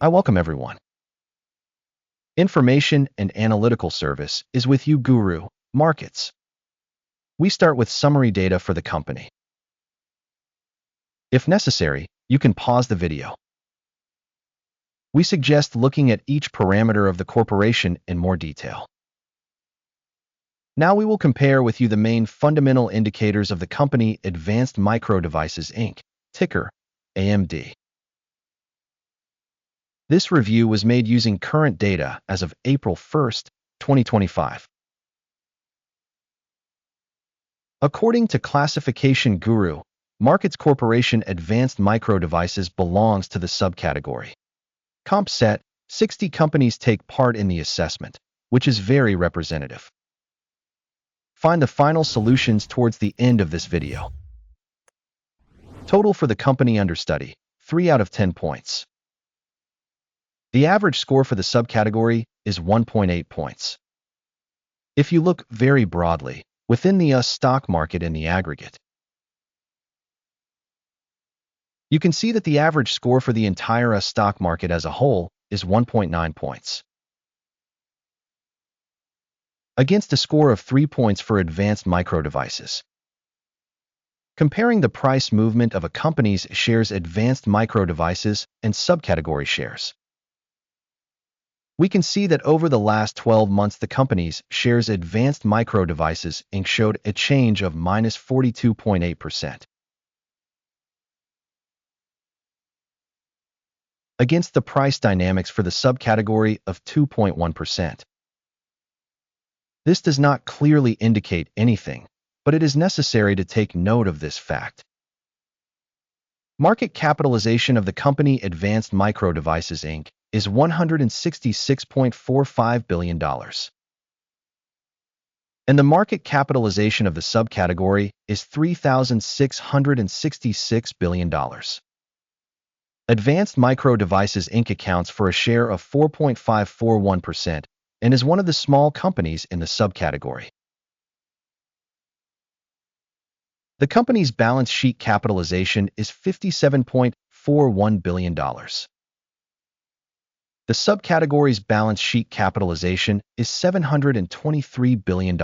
I welcome everyone. Information and analytical service is with you, Guru.Markets. We start with summary data for the company. If necessary, you can pause the video. We suggest looking at each parameter of the corporation in more detail. Now we will compare with you the main fundamental indicators of the company Advanced Micro Devices Inc., ticker AMD. This review was made using current data as of April 1st, 2025. According to Classification Guru.Markets Corporation, Advanced Micro Devices belongs to the subcategory Comp Set. 60 companies take part in the assessment, which is very representative. Find the final solutions towards the end of this video. Total for the company under study, 3 out of 10 points. The average score for the subcategory is 1.8 points. If you look very broadly, within the US stock market in the aggregate, you can see that the average score for the entire US stock market as a whole is 1.9 points. Against a score of 3 points for advanced micro devices. Comparing the price movement of a company's shares advanced micro devices and subcategory shares, we can see that over the last 12 months the company's shares advanced micro devices Inc. showed a change of minus 42.8%. Against the price dynamics for the subcategory of 2.1%. This does not clearly indicate anything, but it is necessary to take note of this fact. Market capitalization of the company Advanced Micro Devices Inc. is $166.45 billion. And the market capitalization of the subcategory is $3,666 billion. Advanced Micro Devices Inc. accounts for a share of 4.541% and is one of the small companies in the subcategory. The company's balance sheet capitalization is $57.41 billion. The subcategory's balance sheet capitalization is $723 billion.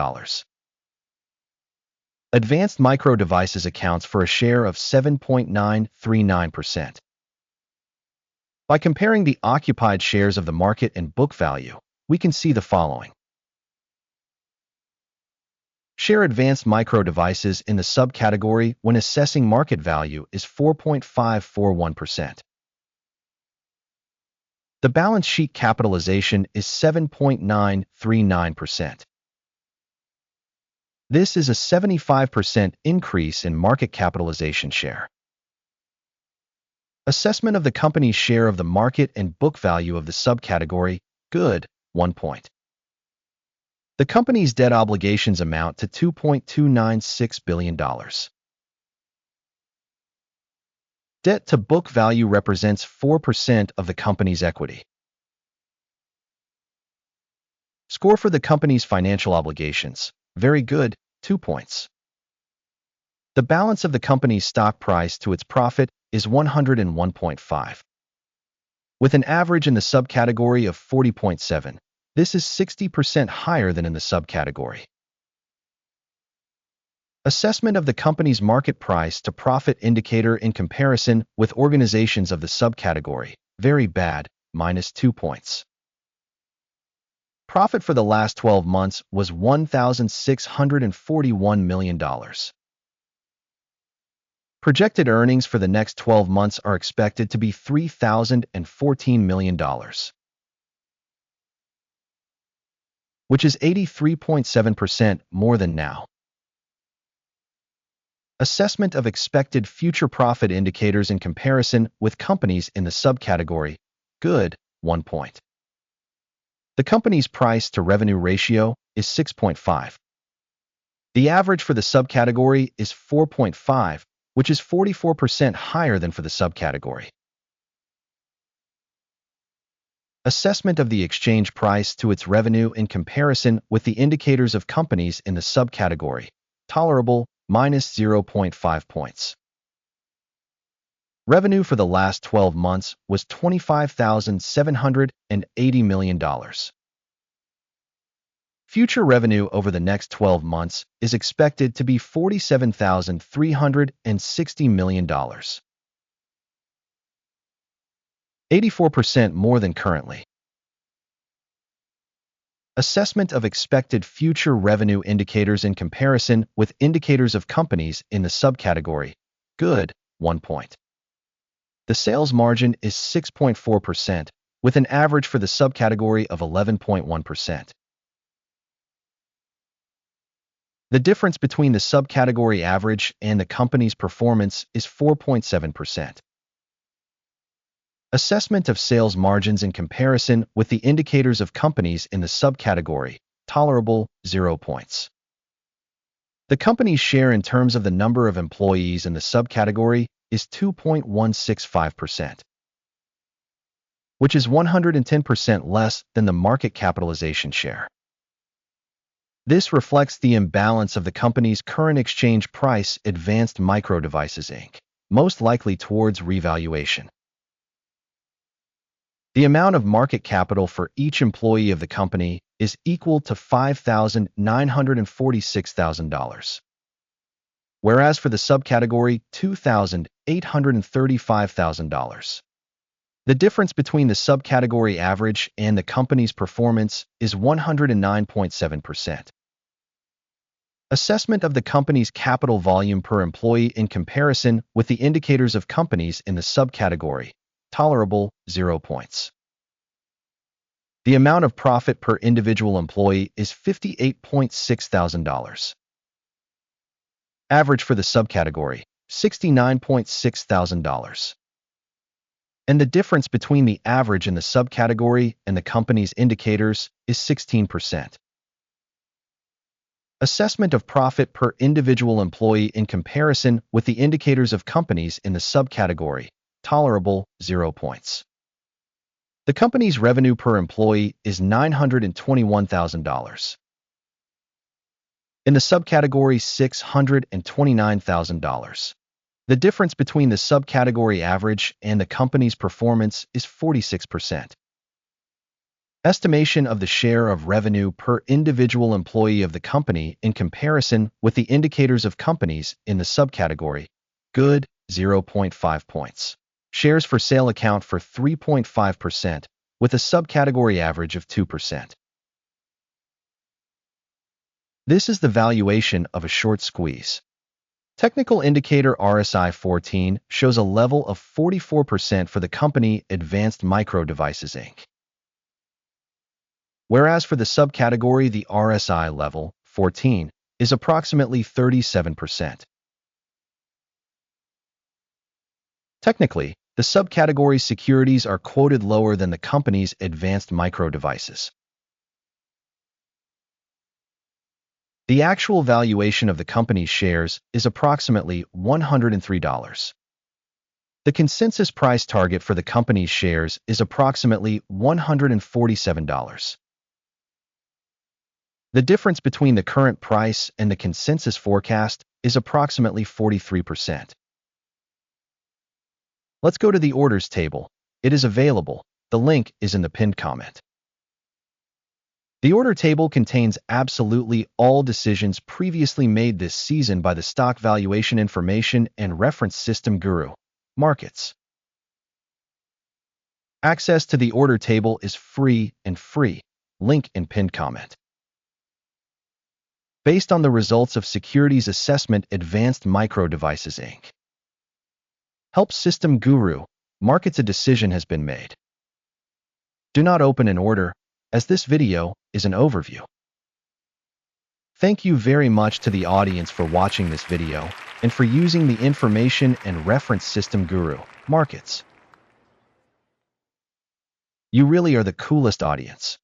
Advanced Micro Devices accounts for a share of 7.939%. By comparing the occupied shares of the market and book value, we can see the following. Share advanced micro devices in the subcategory when assessing market value is 4.541%. The balance sheet capitalization is 7.939%. This is a 75% increase in market capitalization share. Assessment of the company's share of the market and book value of the subcategory, good, 1 point. The company's debt obligations amount to $2.296 billion. Debt to book value represents 4% of the company's equity. Score for the company's financial obligations, very good, 2 points. The balance of the company's stock price to its profit is 101.5. With an average in the subcategory of 40.7, this is 60% higher than in the subcategory. Assessment of the company's market price to profit indicator in comparison with organizations of the subcategory, very bad, minus 2 points. Profit for the last 12 months was $1,641 million. Projected earnings for the next 12 months are expected to be $3,014 million, which is 83.7% more than now. Assessment of expected future profit indicators in comparison with companies in the subcategory, good, 1 point. The company's price to revenue ratio is 6.5. The average for the subcategory is 4.5, which is 44% higher than for the subcategory. Assessment of the exchange price to its revenue in comparison with the indicators of companies in the subcategory, tolerable, minus 0.5 points. Revenue for the last 12 months was $25,780 million. Future revenue over the next 12 months is expected to be $47,360 million. 84% more than currently. Assessment of expected future revenue indicators in comparison with indicators of companies in the subcategory. Good, 1 point. The sales margin is 6.4%, with an average for the subcategory of 11.1%. The difference between the subcategory average and the company's performance is 4.7%. Assessment of sales margins in comparison with the indicators of companies in the subcategory. Tolerable, 0 points. The company's share in terms of the number of employees in the subcategory is 2.165%, which is 110% less than the market capitalization share. This reflects the imbalance of the company's current exchange price, Advanced Micro Devices Inc., most likely towards revaluation. The amount of market capital for each employee of the company is equal to $5,946,000, whereas for the subcategory, $2,835,000. The difference between the subcategory average and the company's performance is 109.7%. Assessment of the company's capital volume per employee in comparison with the indicators of companies in the subcategory. Tolerable, 0 points. The amount of profit per individual employee is $58,600. Average for the subcategory, $69,600. And the difference between the average in the subcategory and the company's indicators is 16%. Assessment of profit per individual employee in comparison with the indicators of companies in the subcategory. Tolerable, 0 points. The company's revenue per employee is $921,000. In the subcategory, $629,000. The difference between the subcategory average and the company's performance is 46%. Estimation of the share of revenue per individual employee of the company in comparison with the indicators of companies in the subcategory. Good, 0.5 points. Shares for sale account for 3.5%, with a subcategory average of 2%. This is the valuation of a short squeeze. Technical indicator RSI 14 shows a level of 44% for the company Advanced Micro Devices Inc., whereas for the subcategory the RSI level, 14, is approximately 37%. Technically, the subcategory securities are quoted lower than the company's Advanced Micro Devices. The actual valuation of the company's shares is approximately $103. The consensus price target for the company's shares is approximately $147. The difference between the current price and the consensus forecast is approximately 43%. Let's go to the orders table. It is available. The link is in the pinned comment. The order table contains absolutely all decisions previously made this season by the stock valuation information and reference System.GURU.Markets. Access to the order table is free. Link in pinned comment. Based on the results of Securities Assessment Advanced Micro Devices Inc. Help System.GURU.Markets, a decision has been made. Do not open an order, as this video is an overview. Thank you very much to the audience for watching this video and for using the information and reference System.GURU.Markets. You really are the coolest audience.